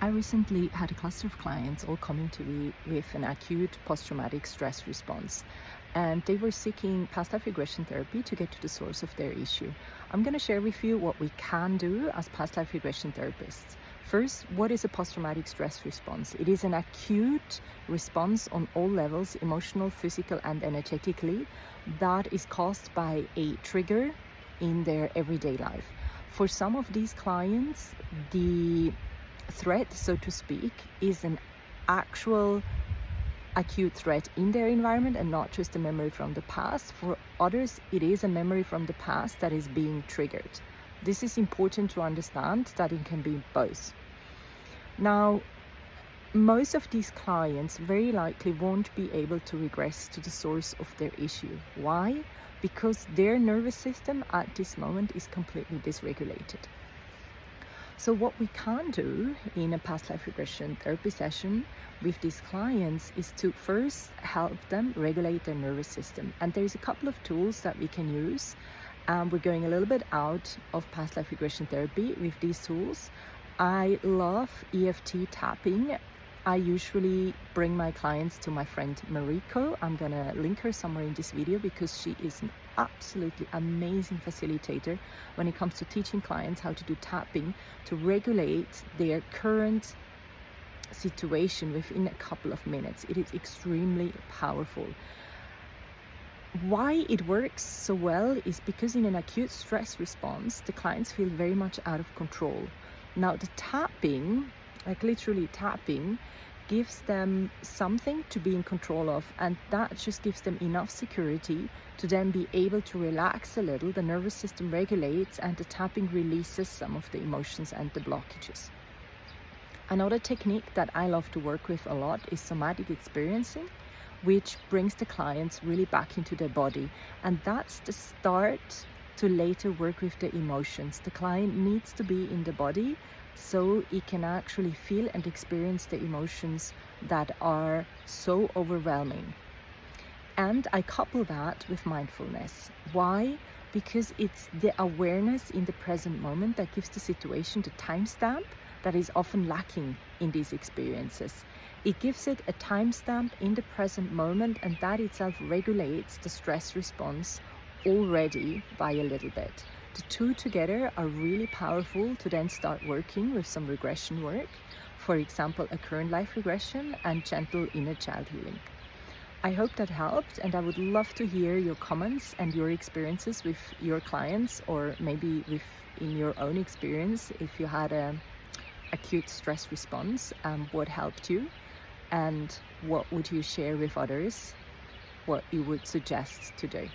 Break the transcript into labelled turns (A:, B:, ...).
A: I recently had a cluster of clients all coming to me with an acute post-traumatic stress response, and they were seeking past life regression therapy to get to the source of their issue. I'm going to share with you what we can do as past life regression therapists. First, what is a post-traumatic stress response? It is an acute response on all levels, emotional, physical, and energetically, that is caused by a trigger in their everyday life. For some of these clients, the threat, so to speak, is an actual acute threat in their environment and not just a memory from the past. For others, it is a memory from the past that is being triggered. This is important to understand, that it can be both. Now, most of these clients very likely won't be able to regress to the source of their issue. Why? Because their nervous system at this moment is completely dysregulated. So what we can do in a past life regression therapy session with these clients is to first help them regulate their nervous system. And there's a couple of tools that we can use. We're going a little bit out of past life regression therapy with these tools. I love EFT tapping. I usually bring my clients to my friend Mariko. I'm gonna link her somewhere in this video because she is an absolutely amazing facilitator when it comes to teaching clients how to do tapping to regulate their current situation within a couple of minutes. It is extremely powerful. Why it works so well is because in an acute stress response, the clients feel very much out of control. Now the tapping, like literally tapping, gives them something to be in control of, and that just gives them enough security to then be able to relax a little. The nervous system regulates and the tapping releases some of the emotions and the blockages. Another technique that I love to work with a lot is somatic experiencing, which brings the clients really back into their body, and that's the start to later work with the emotions. The client needs to be in the body so he can actually feel and experience the emotions that are so overwhelming. And I couple that with mindfulness. Why? Because it's the awareness in the present moment that gives the situation the timestamp that is often lacking in these experiences. It gives it a timestamp in the present moment, and that itself regulates the stress response already by a little bit. The two together are really powerful to then start working with some regression work, for example, a current life regression and gentle inner child healing. I hope that helped, and I would love to hear your comments and your experiences with your clients, or maybe in your own experience, if you had an acute stress response, what helped you, and what would you share with others, what you would suggest to do.